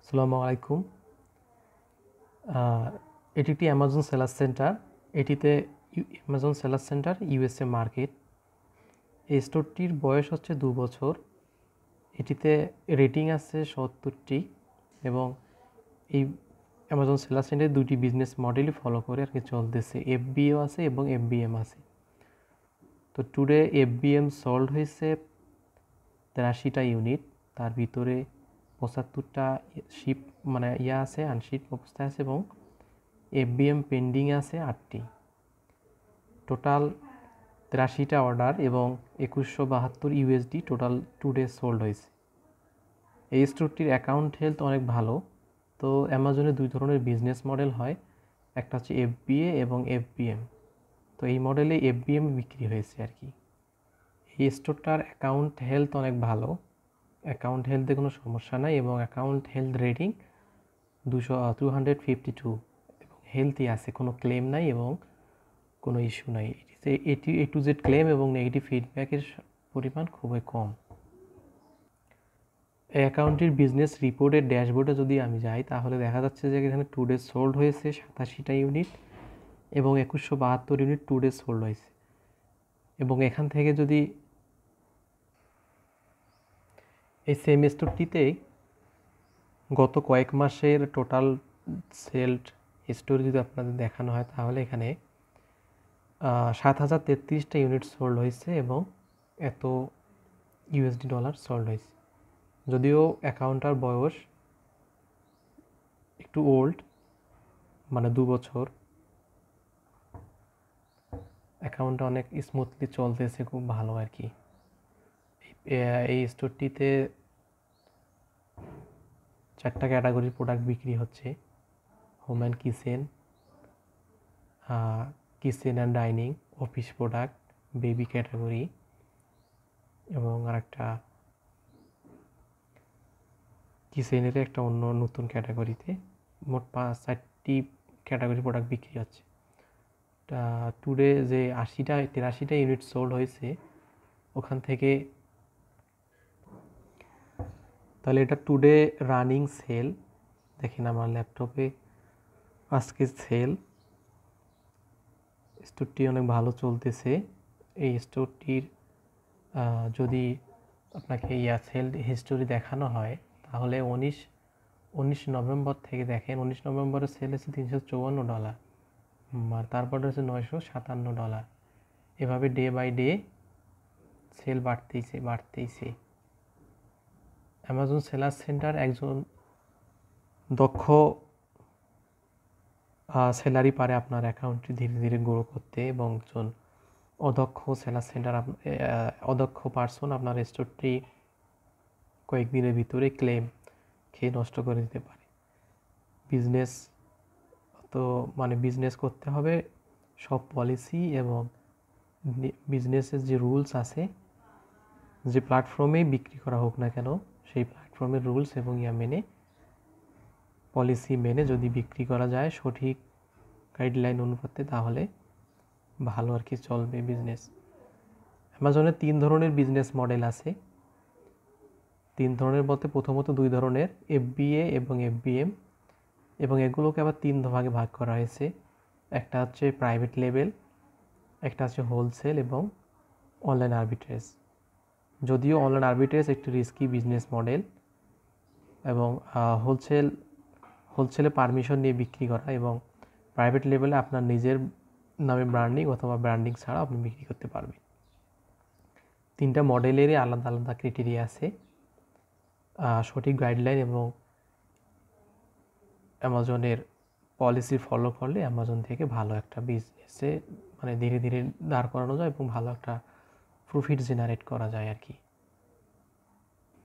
আসসালামু আলাইকুম। এটি একটি অ্যামাজন সেলার সেন্টার। এটিতে Amazon seller centre USA market. এই স্টোরটির বয়স হচ্ছে 2 বছর। এটিতে রেটিং আছে 70টি এবং এই অ্যামাজন সেলার সেন্টারে দুটি বিজনেস মডেলই ফলো করে আর কি চলতেছে। এফবিও আছে এবং এফবিএম আছে। তো টুডে এফবিএম সোল্ড হয়েছে 83টা ইউনিট। তার ভিতরে 75টা শিপ আছে, আনশিপ অবস্থায় আছে এবং এফবিএম পেন্ডিং আছে 8টি। টোটাল 83টা অর্ডার এবং 2172 ইউএসডি টোটাল টুডে সোল্ড হয়েছে। এই স্টোরটির অ্যাকাউন্ট হেলথ অনেক ভালো। তো অ্যামাজনে দুই ধরনের বিজনেস মডেল হয়, একটা হচ্ছে এফবিএ এবং এফবিএম। তো এই মডেলে এফবিএম বিক্রি হয়েছে আর কি। এই স্টোরটার অ্যাকাউন্ট হেলথ অনেক ভালো, অ্যাকাউন্ট হেলথে কোনো সমস্যা নাই এবং অ্যাকাউন্ট হেলথ রেটিং 252 এবং হেলথই আছে, কোনো ক্লেম নাই এবং কোনো ইস্যু নাই। এটি A to Z ক্লেম এবং নেগেটিভ ফিডব্যাকের পরিমাণ খুবই কম। এই অ্যাকাউন্টটির বিজনেস রিপোর্টের ড্যাশবোর্ডে যদি আমি যাই তাহলে দেখা যাচ্ছে যে এখানে টুডে সোল্ড হয়েছে 87টা ইউনিট এবং 2172 ইউনিট টুডে সোল্ড হয়েছে। এবং এখান থেকে যদি এই সেম স্টোরটিতেই গত কয়েক মাসের টোটাল সেলড স্টোরি যদি আপনাদের দেখানো হয় তাহলে এখানে 7033টা ইউনিট সোল্ড হয়েছে এবং এত ইউএসডি ডলার সোল্ড হয়েছে। যদিও অ্যাকাউন্টটার বয়স একটু ওল্ড, 2 বছর, অ্যাকাউন্টটা অনেক স্মুথলি চলতেছে, খুব ভালো আর কি। এই স্টোরটিতে 4টা ক্যাটাগরির প্রোডাক্ট বিক্রি হচ্ছে: home and kitchen, kitchen and dining, office product, baby category এবং আরেকটা কিচেনের একটা অন্য নতুন ক্যাটাগরিতে। মোট 4টি ক্যাটাগরি প্রোডাক্ট বিক্রি হচ্ছে। টুডে যে 83টা ইউনিট সোল্ড হয়েছে ওখান থেকে, তাহলে এটা টুডে রানিং সেল। দেখেন আমার ল্যাপটপে আজকে সেল। স্টোরটি অনেক ভালো চলতেছে। এই স্টোরটির যদি আপনাকে সেল হিস্টোরি দেখানো হয় তাহলে 19 নভেম্বর থেকে দেখেন, 19 নভেম্বরে সেল হচ্ছে $354, আর তারপরে হচ্ছে $957। এভাবে ডে বাই ডে সেল বাড়তেইছে। অ্যামাজন সেলার সেন্টার একজন দক্ষ সেলারই পারে আপনার অ্যাকাউন্টটি ধীরে ধীরে গ্রো করতে, এবং একজন অদক্ষ সেলার সেন্টার অদক্ষ পার্সন আপনার স্টোরটি কয়েকদিনের ভিতরে ক্লেম খেয়ে নষ্ট করে দিতে পারে। বিজনেস করতে হবে সব পলিসি এবং বিজনেসের যে রুলস আছে, যে প্ল্যাটফর্মেই বিক্রি করা হোক না কেন সেই প্ল্যাটফর্মের রুলস এবং মেনে, পলিসি মেনে যদি বিক্রি করা যায় সঠিক গাইডলাইন অনুপাতে, তাহলে ভালো আর কি চলবে বিজনেস। অ্যামাজনে 3 ধরনের বিজনেস মডেল আছে। 3 ধরনের বলতে প্রথমত 2 ধরনের, এফবিএ এবং এফবিএম, এবং এগুলোকে আবার 3 ভাগে ভাগ করা হয়েছে। একটা হচ্ছে প্রাইভেট লেভেল, একটা হচ্ছে হোলসেল এবং অনলাইন আরবিট্রেজ। যদিও অনলাইন আরবিট্রেজ একটি রিস্কি বিজনেস মডেল এবং হোলসেলে পারমিশন নিয়ে বিক্রি করা, এবং প্রাইভেট লেভেলে আপনার নিজের নামে ব্র্যান্ডিং অথবা ব্র্যান্ডিং ছাড়া আপনি বিক্রি করতে পারবেন। 3টা মডেলেরই আলাদা আলাদা ক্রাইটেরিয়া আছে। সঠিক গাইডলাইন এবং অ্যামাজনের পলিসি ফলো করলে অ্যামাজন থেকে ভালো একটা বিজনেসে ধীরে ধীরে দাঁড় করানো যায় এবং ভালো একটা প্রফিট জেনারেট করা যায় আর কি।